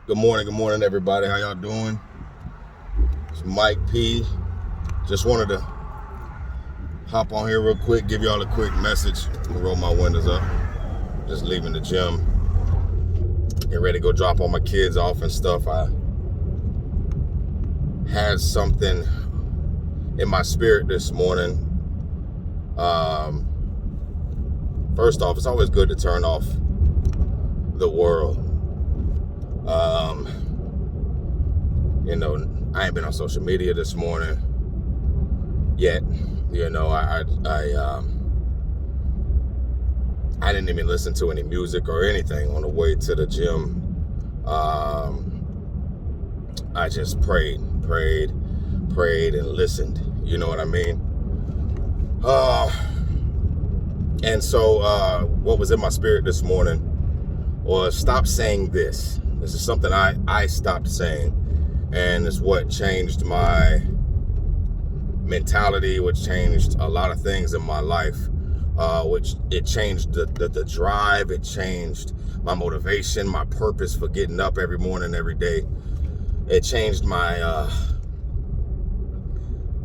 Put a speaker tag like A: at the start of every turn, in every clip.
A: Good morning, everybody. How y'all doing? It's Mike P. Just wanted to hop on here real quick, give y'all a quick message. Roll my windows up. Just leaving the gym. Get ready to go drop all my kids off and stuff. I had something in my spirit this morning. First off, it's always good to turn off the world. I ain't been on social media this morning yet. I didn't even listen to any music or anything on the way to the gym. I just prayed and listened. You know what I mean? And so what was in my spirit this morning was stop saying this. This is something I stopped saying. And it's what changed my mentality, which changed a lot of things in my life, which it changed the drive, it changed my motivation, my purpose for getting up every morning, every day. It changed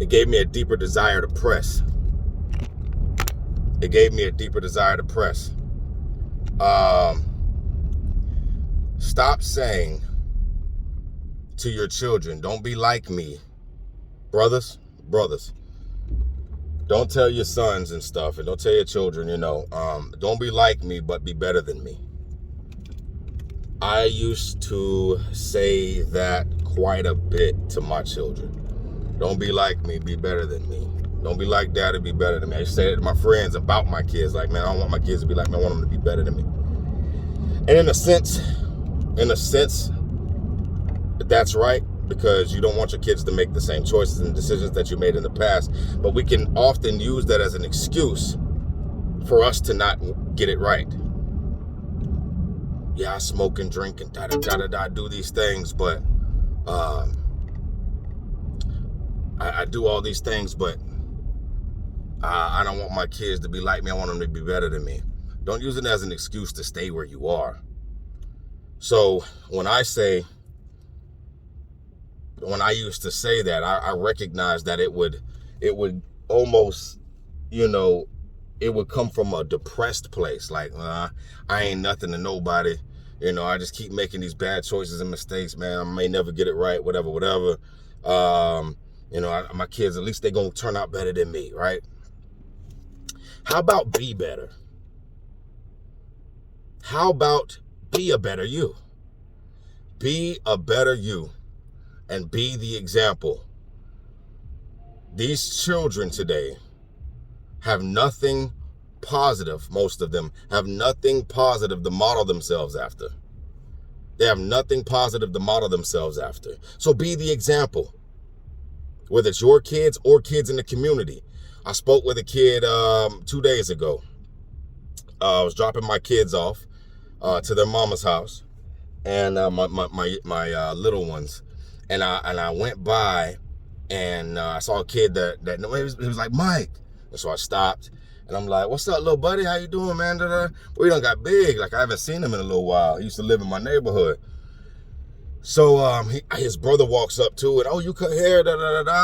A: it gave me a deeper desire to press. Stop saying to your children, don't be like me. Brothers, don't tell your sons and stuff, and don't tell your children, don't be like me, but be better than me. I used to say that quite a bit to my children. Don't be like me, be better than me. Don't be like daddy, be better than me. I used to say it to my friends about my kids, like, man, I don't want my kids to be like me, I want them to be better than me. And in a sense, that's right, because you don't want your kids to make the same choices and decisions that you made in the past. But we can often use that as an excuse for us to not get it right. Yeah, I smoke and drink and do these things, but I do all these things, but I don't want my kids to be like me. I want them to be better than me. Don't use it as an excuse to stay where you are. So when I used to say that, I recognized that it would almost, it would come from a depressed place. Like, I ain't nothing to nobody. I just keep making these bad choices and mistakes, man. I may never get it right, whatever. My kids, at least they're going to turn out better than me, right? How about be better? How about be a better you? Be a better you. And be the example. These children today have nothing positive. Most of them have nothing positive to model themselves after. They have nothing positive to model themselves after. So be the example. Whether it's your kids or kids in the community. I spoke with a kid 2 days ago. I was dropping my kids off to their mama's house, and my little ones. And I went by, and I saw a kid that he was like, Mike. And so I stopped, and I'm like, what's up, little buddy? How you doing, man? We done got big. Like, I haven't seen him in a little while. He used to live in my neighborhood. So his brother walks up to it. Oh, you cut hair,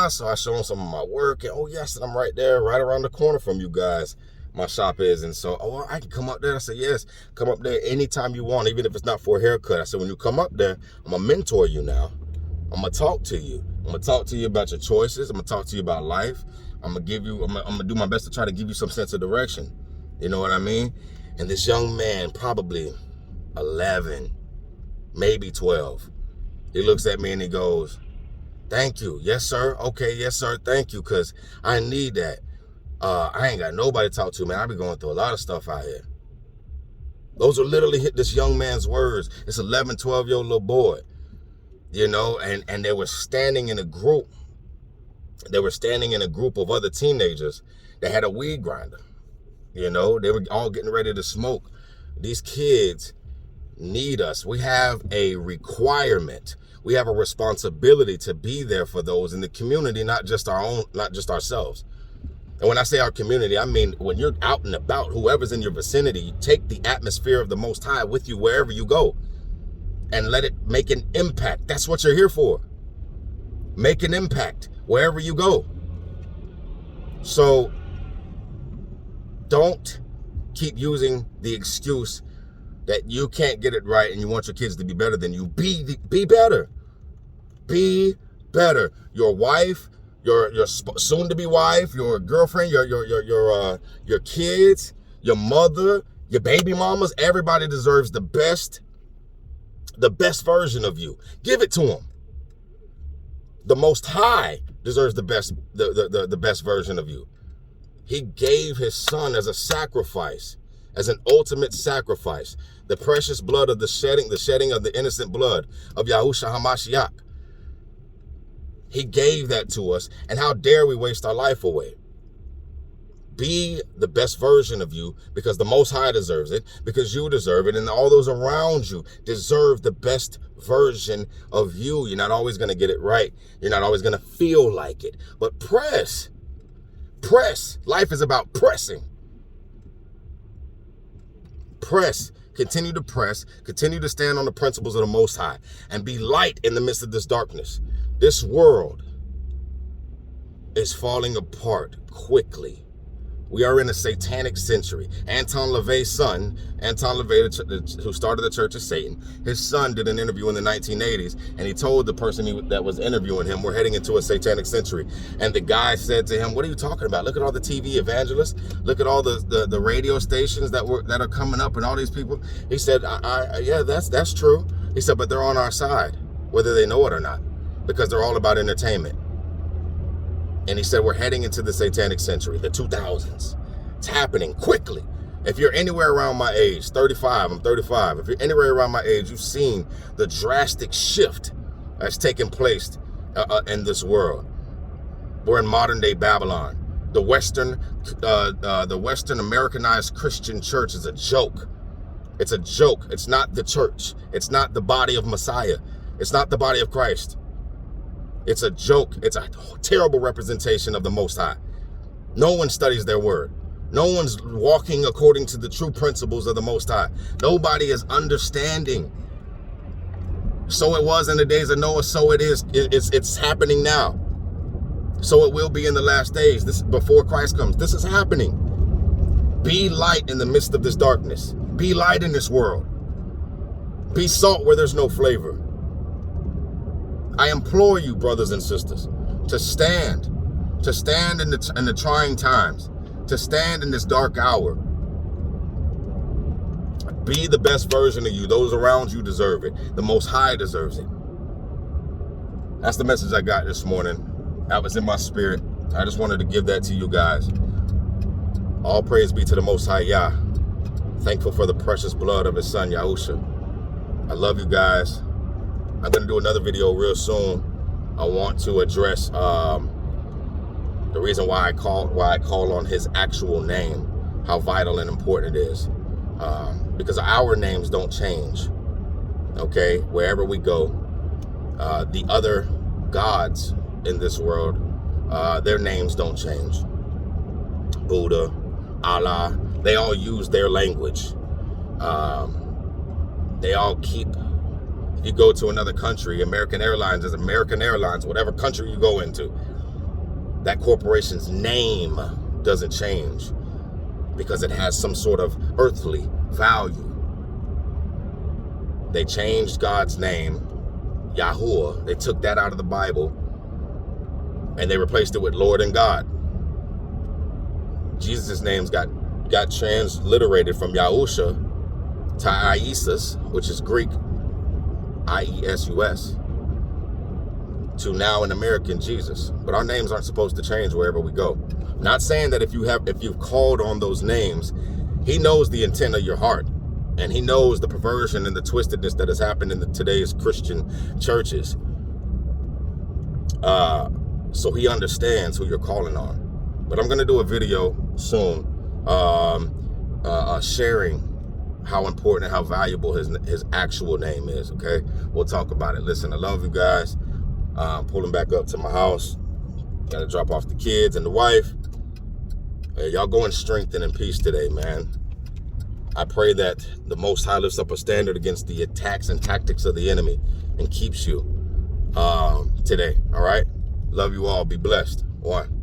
A: So I show him some of my work, and oh yes, and I'm right there, right around the corner from you guys. My shop is. And so, I can come up there. I said, yes, come up there anytime you want, even if it's not for a haircut. I said, when you come up there, I'm gonna mentor you now. I'm gonna talk to you. I'm gonna talk to you about your choices. I'm gonna talk to you about life. I'm gonna do my best to try to give you some sense of direction. You know what I mean? And this young man, probably 11, maybe 12, he looks at me and he goes, thank you. Yes, sir. Okay, yes, sir. Thank you, because I need that. I ain't got nobody to talk to, man. I be going through a lot of stuff out here. Those are literally this young man's words. It's 11, 12-year-old little boy. And they were standing in a group. They were standing in a group of other teenagers that had a weed grinder. They were all getting ready to smoke. These kids need us. We have a requirement. We have a responsibility to be there for those in the community, not just ourselves. And when I say our community, I mean when you're out and about, whoever's in your vicinity, you take the atmosphere of the Most High with you wherever you go. and let it make an impact. That's what you're here for. Make an impact wherever you go. So don't keep using the excuse that you can't get it right and you want your kids to be better than you. Be better. Be better. Your wife, your soon-to-be wife, your girlfriend, your kids, your mother, your baby mamas, everybody deserves the best version of you. Give it to them. The Most High deserves the best version of you. He gave his son as a sacrifice, as an ultimate sacrifice. The precious blood of the shedding of the innocent blood of Yahushua HaMashiach. He gave that to us, and how dare we waste our life away? Be the best version of you, because the Most High deserves it, because you deserve it, and all those around you deserve the best version of you. You're not always going to get it right. You're not always going to feel like it, but press. Life is about pressing. Press. Continue to press. Continue to stand on the principles of the Most High and be light in the midst of this darkness. This world is falling apart quickly. We are in a satanic century. Anton LaVey's son, Anton LaVey, who started the Church of Satan, his son did an interview in the 1980s, and he told the person that was interviewing him, we're heading into a satanic century. And the guy said to him, what are you talking about? Look at all the TV evangelists. Look at all the radio stations that are coming up and all these people. He said, yeah, that's true. He said, but they're on our side, whether they know it or not, because they're all about entertainment. And he said, we're heading into the satanic century, the 2000s. It's happening quickly. If you're anywhere around my age, 35, I'm 35. If you're anywhere around my age, you've seen the drastic shift that's taken place in this world. We're in modern day Babylon. The Western Americanized Christian church is a joke. It's a joke. It's not the church. It's not the body of Messiah. It's not the body of Christ. It's a joke. It's a terrible representation of the Most High. No one studies their word. No one's walking according to the true principles of the Most High. Nobody is understanding. So it was in the days of Noah, so it is. It's happening now. So it will be in the last days. This before Christ comes. This is happening. Be light in the midst of this darkness. Be light in this world. Be salt where there's no flavor. I implore you, brothers and sisters, to stand in the trying times, to stand in this dark hour. Be the best version of you. Those around you deserve it. The Most High deserves it. That's the message I got this morning. That was in my spirit. I just wanted to give that to you guys. All praise be to the Most High YAH. Thankful for the precious blood of his son, Yahushua. I love you guys. I'm going to do another video real soon. I want to address the reason why I call on his actual name, how vital and important it is. Because our names don't change. Okay? Wherever we go, the other gods in this world, their names don't change. Buddha, Allah, they all use their language. They all keep. If you go to another country, American Airlines is American Airlines, whatever country you go into, that corporation's name doesn't change because it has some sort of earthly value. They changed God's name, Yahuwah. They took that out of the Bible and they replaced it with Lord and God. Jesus' names got transliterated from Yahusha to Iesus, which is Greek, I-E-S-U-S, to now an American Jesus. But our names aren't supposed to change wherever we go. Not saying that if you've called on those names, he knows the intent of your heart, and he knows the perversion and the twistedness that has happened in today's Christian churches. So he understands who you're calling on. But I'm going to do a video soon sharing how important and how valuable his actual name is, okay? We'll talk about it. Listen, I love you guys. Pulling back up to my house. Got to drop off the kids and the wife. Hey, y'all go in strength and in peace today, man. I pray that the Most High lifts up a standard against the attacks and tactics of the enemy and keeps you today. All right. Love you all. Be blessed. One.